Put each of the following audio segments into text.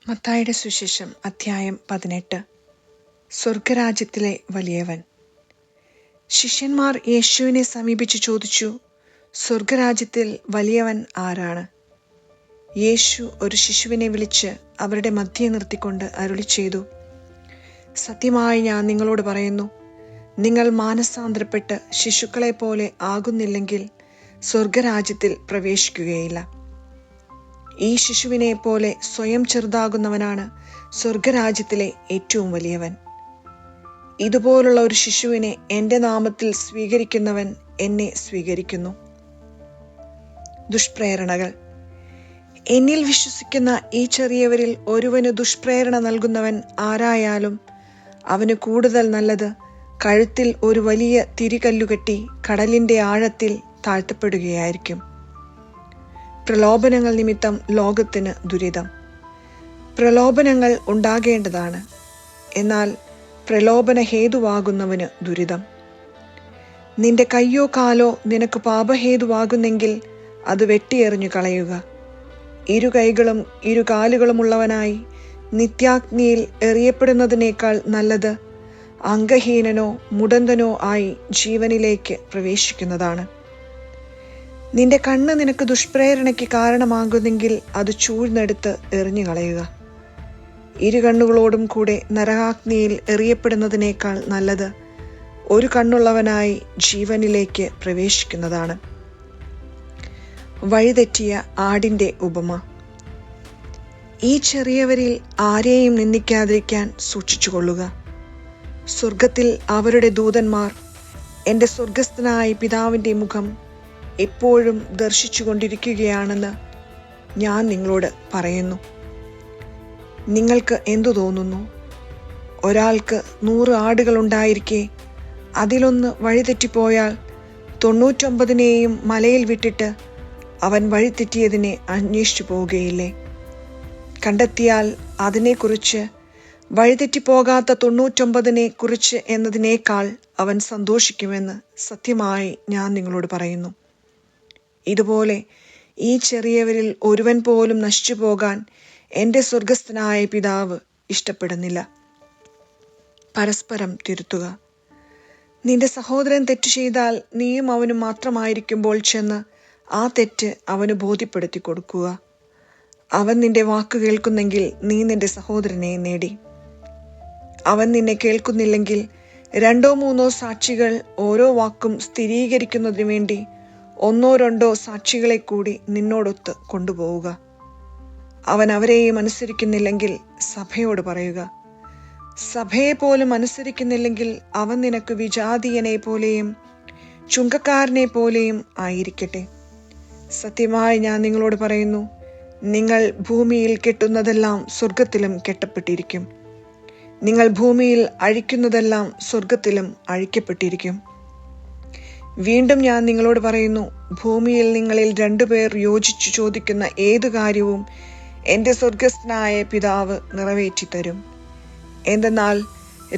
മത്തായിയുടെ സുവിശേഷം അധ്യായം 18. സ്വർഗരാജ്യത്തിലെ വലിയവൻ. ശിഷ്യന്മാർ യേശുവിനെ സമീപിച്ചു ചോദിച്ചു, സ്വർഗരാജ്യത്തിൽ വലിയവൻ ആരാണ്? യേശു ഒരു ശിശുവിനെ വിളിച്ച് അവരുടെ മധ്യേ നിർത്തിക്കൊണ്ട് അരുളിച്ചെയ്തു, സത്യമായി ഞാൻ നിങ്ങളോട് പറയുന്നു, നിങ്ങൾ മാനസാന്തരപ്പെട്ട് ശിശുക്കളെ പോലെ ആകുന്നില്ലെങ്കിൽ സ്വർഗരാജ്യത്തിൽ പ്രവേശിക്കുകയില്ല. ഈ ശിശുവിനെ പോലെ സ്വയം ചെറുതാകുന്നവനാണ് സ്വർഗരാജ്യത്തിലെ ഏറ്റവും വലിയവൻ. ഇതുപോലുള്ള ഒരു ശിശുവിനെ എൻ്റെ നാമത്തിൽ സ്വീകരിക്കുന്നവൻ എന്നെ സ്വീകരിക്കുന്നു. ദുഷ്പ്രേരണകൾ. എന്നിൽ വിശ്വസിക്കുന്ന ഈ ചെറിയവരിൽ ഒരുവന് ദുഷ്പ്രേരണ നൽകുന്നവൻ ആരായാലും അവന് കൂടുതൽ നല്ലത് കഴുത്തിൽ ഒരു വലിയ തിരികല്ലുകെട്ടി കടലിൻ്റെ ആഴത്തിൽ താഴ്ത്തപ്പെടുകയായിരിക്കും. പ്രലോഭനങ്ങൾ നിമിത്തം ലോകത്തിന് ദുരിതം. പ്രലോഭനങ്ങൾ ഉണ്ടാകേണ്ടതാണ്, എന്നാൽ പ്രലോഭന ഹേതുവാകുന്നവന് ദുരിതം. നിന്റെ കയ്യോ കാലോ നിനക്ക് പാപഹേതുവാകുന്നെങ്കിൽ അത് വെട്ടിയെറിഞ്ഞു കളയുക. ഇരു കൈകളും ഇരു കാലുകളുമുള്ളവനായി നിത്യാഗ്നിയിൽ എറിയപ്പെടുന്നതിനേക്കാൾ നല്ലത് അംഗഹീനനോ മുടന്തനോ ആയി ജീവനിലേക്ക് പ്രവേശിക്കുന്നതാണ്. നിന്റെ കണ്ണ് നിനക്ക് ദുഷ്പ്രേരണയ്ക്ക് കാരണമാകുന്നെങ്കിൽ അത് ചൂഴ്ന്നെടുത്ത് എറിഞ്ഞു കളയുക. ഇരു കണ്ണുകളോടും കൂടെ നരകാഗ്നിയിൽ എറിയപ്പെടുന്നതിനേക്കാൾ നല്ലത് ഒരു കണ്ണുള്ളവനായി ജീവനിലേക്ക് പ്രവേശിക്കുന്നതാണ്. വഴിതെറ്റിയ ആടിൻ്റെ ഉപമ. ഈ ചെറിയവരിൽ ആരെയും നിന്ദിക്കാതിരിക്കാൻ സൂക്ഷിച്ചുകൊള്ളുക. സ്വർഗത്തിൽ അവരുടെ ദൂതന്മാർ എൻ്റെ സ്വർഗസ്ഥനായ പിതാവിൻ്റെ മുഖം എപ്പോഴും ദർശിച്ചു കൊണ്ടിരിക്കുകയാണെന്ന് ഞാൻ നിങ്ങളോട് പറയുന്നു. നിങ്ങൾക്ക് എന്തു തോന്നുന്നു? ഒരാൾക്ക് 100 ആടുകളുണ്ടായിരിക്കെ അതിലൊന്ന് വഴിതെറ്റിപ്പോയാൽ 99 മലയിൽ വിട്ടിട്ട് അവൻ വഴിതെറ്റിയതിനെ അന്വേഷിച്ചു പോവുകയില്ലേ? കണ്ടെത്തിയാൽ അതിനെക്കുറിച്ച്, വഴിതെറ്റിപ്പോകാത്ത 99 കുറിച്ച് എന്നതിനേക്കാൾ അവൻ സന്തോഷിക്കുമെന്ന് സത്യമായി ഞാൻ നിങ്ങളോട് പറയുന്നു. ഇതുപോലെ ഈ ചെറിയവരിൽ ഒരുവൻ പോലും നശിച്ചു പോകാൻ എൻ്റെ സ്വർഗസ്ഥനായ പിതാവ് ഇഷ്ടപ്പെടുന്നില്ല. പരസ്പരം തിരുത്തുക. നിന്റെ സഹോദരൻ തെറ്റ് ചെയ്താൽ നീയും അവനും മാത്രമായിരിക്കുമ്പോൾ ചെന്ന് ആ തെറ്റ് അവന് ബോധ്യപ്പെടുത്തി കൊടുക്കുക. അവൻ നിന്റെ വാക്ക് കേൾക്കുന്നെങ്കിൽ നീ നിന്റെ സഹോദരനെ നേടി. അവൻ നിന്നെ കേൾക്കുന്നില്ലെങ്കിൽ 2 or 3 സാക്ഷികൾ ഓരോ വാക്കും സ്ഥിരീകരിക്കുന്നതിനു വേണ്ടി 1 or 2 സാക്ഷികളെ കൂടി നിന്നോടൊത്ത് കൊണ്ടുപോവുക. അവൻ അവരെയും അനുസരിക്കുന്നില്ലെങ്കിൽ സഭയോട് പറയുക. സഭയെ പോലും അനുസരിക്കുന്നില്ലെങ്കിൽ അവൻ നിനക്ക് വിജാതീയനെ പോലെയും ചുങ്കക്കാരനെ പോലെയും ആയിരിക്കട്ടെ. സത്യമായി ഞാൻ നിങ്ങളോട് പറയുന്നു, നിങ്ങൾ ഭൂമിയിൽ കെട്ടുന്നതെല്ലാം സ്വർഗത്തിലും കെട്ടപ്പെട്ടിരിക്കും, നിങ്ങൾ ഭൂമിയിൽ അഴിക്കുന്നതെല്ലാം സ്വർഗത്തിലും അഴിക്കപ്പെട്ടിരിക്കും. വീണ്ടും ഞാൻ നിങ്ങളോട് പറയുന്നു, ഭൂമിയിൽ നിങ്ങളിൽ 2 പേർ യോജിച്ചു ചോദിക്കുന്ന ഏതു കാര്യവും എൻ്റെ സ്വർഗസ്ഥനായ പിതാവ് നിറവേറ്റിത്തരും. എന്തെന്നാൽ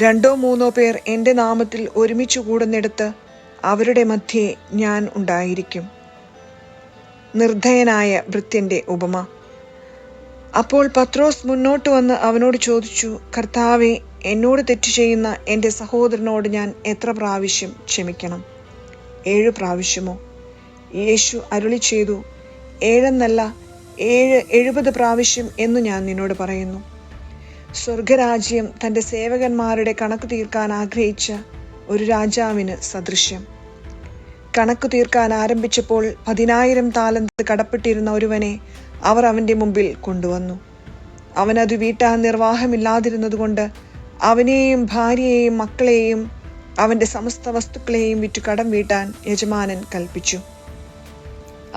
2 or 3 പേർ എൻ്റെ നാമത്തിൽ ഒരുമിച്ച് കൂടുന്നിടത്ത് അവരുടെ മധ്യേ ഞാൻ ഉണ്ടായിരിക്കും. നിർദ്ധയനായ ഭൃത്യൻ്റെ ഉപമ. അപ്പോൾ പത്രോസ് മുന്നോട്ട് വന്ന് അവനോട് ചോദിച്ചു, കർത്താവേ, എന്നോട് തെറ്റ് ചെയ്യുന്ന എൻ്റെ സഹോദരനോട് ഞാൻ എത്ര പ്രാവശ്യം ക്ഷമിക്കണം? 7 പ്രാവശ്യമോ? യേശു അരുളിച്ചെയ്തു, 7 എന്നല്ല 70 പ്രാവശ്യം എന്നു ഞാൻ നിന്നോട് പറയുന്നു. സ്വർഗരാജ്യം തൻ്റെ സേവകന്മാരുടെ കണക്ക് തീർക്കാൻ ആഗ്രഹിച്ച ഒരു രാജാവിന് സദൃശ്യം. കണക്ക് തീർക്കാൻ ആരംഭിച്ചപ്പോൾ 10,000 താലന്ത് കടപ്പെട്ടിരുന്ന ഒരുവനെ അവർ അവൻ്റെ മുമ്പിൽ കൊണ്ടുവന്നു. അവനത് വീട്ടാൻ നിർവാഹമില്ലാതിരുന്നതുകൊണ്ട് അവനെയും ഭാര്യയെയും മക്കളെയും അവൻ്റെ സമസ്ത വസ്തുക്കളെയും വിറ്റു കടം വീട്ടാൻ യജമാനൻ കൽപ്പിച്ചു.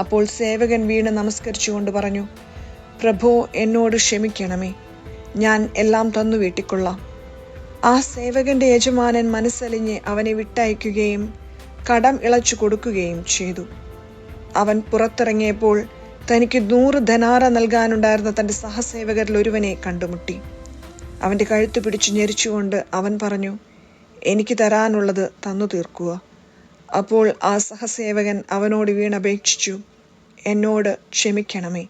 അപ്പോൾ സേവകൻ വീണ് നമസ്കരിച്ചുകൊണ്ട് പറഞ്ഞു, പ്രഭോ, എന്നോട് ക്ഷമിക്കണമേ, ഞാൻ എല്ലാം തന്നു വീട്ടിക്കൊള്ളാം. ആ സേവകന്റെ യജമാനൻ മനസ്സലിഞ്ഞ് അവനെ വിട്ടയക്കുകയും കടം ഇളച്ചു കൊടുക്കുകയും ചെയ്തു. അവൻ പുറത്തിറങ്ങിയപ്പോൾ തനിക്ക് 100 ധനാറ നൽകാനുണ്ടായിരുന്ന തൻ്റെ സഹസേവകരിൽ ഒരുവനെ കണ്ടുമുട്ടി. അവൻ്റെ കഴുത്ത് പിടിച്ചു ഞെരിച്ചുകൊണ്ട് അവൻ പറഞ്ഞു, എനിക്ക് തരാനുള്ളത് തന്നു തീർക്കുക. അപ്പോൾ ആ സഹസേവകൻ അവനോട് വീണപേക്ഷിച്ചു, എന്നോട് ക്ഷമിക്കണമേ,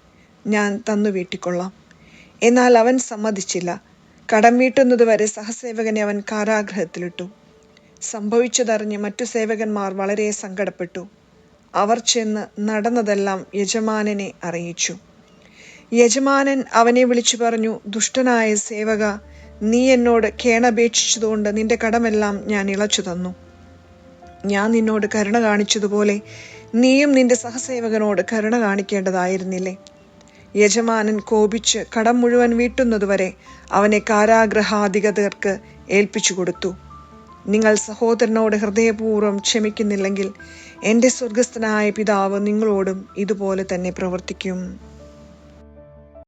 ഞാൻ തന്നു വീട്ടിക്കൊള്ളാം. എന്നാൽ അവൻ സമ്മതിച്ചില്ല. കടം വീട്ടുന്നതുവരെ സഹസേവകനെ അവൻ കാരാഗൃഹത്തിലിട്ടു. സംഭവിച്ചതറിഞ്ഞ് മറ്റു സേവകന്മാർ വളരെ സങ്കടപ്പെട്ടു. അവർ ചെന്ന് നടന്നതെല്ലാം യജമാനനെ അറിയിച്ചു. യജമാനൻ അവനെ വിളിച്ചു പറഞ്ഞു, ദുഷ്ടനായ സേവക, നീ എന്നോട് കേണപേക്ഷിച്ചതുകൊണ്ട് നിന്റെ കടമെല്ലാം ഞാൻ ഇളച്ചു തന്നു. ഞാൻ നിന്നോട് കരുണ കാണിച്ചതുപോലെ നീയും നിന്റെ സഹസേവകനോട് കരുണ കാണിക്കേണ്ടതായിരുന്നില്ലേ? യജമാനൻ കോപിച്ച് കടം മുഴുവൻ വീട്ടുന്നതുവരെ അവനെ കാരാഗൃഹാധികൃതർക്ക് ഏൽപ്പിച്ചു കൊടുത്തു. നിങ്ങൾ സഹോദരനോട് ഹൃദയപൂർവ്വം ക്ഷമിക്കുന്നില്ലെങ്കിൽ എൻ്റെ സ്വർഗസ്ഥനായ പിതാവ് നിങ്ങളോടും ഇതുപോലെ തന്നെ പ്രവർത്തിക്കും.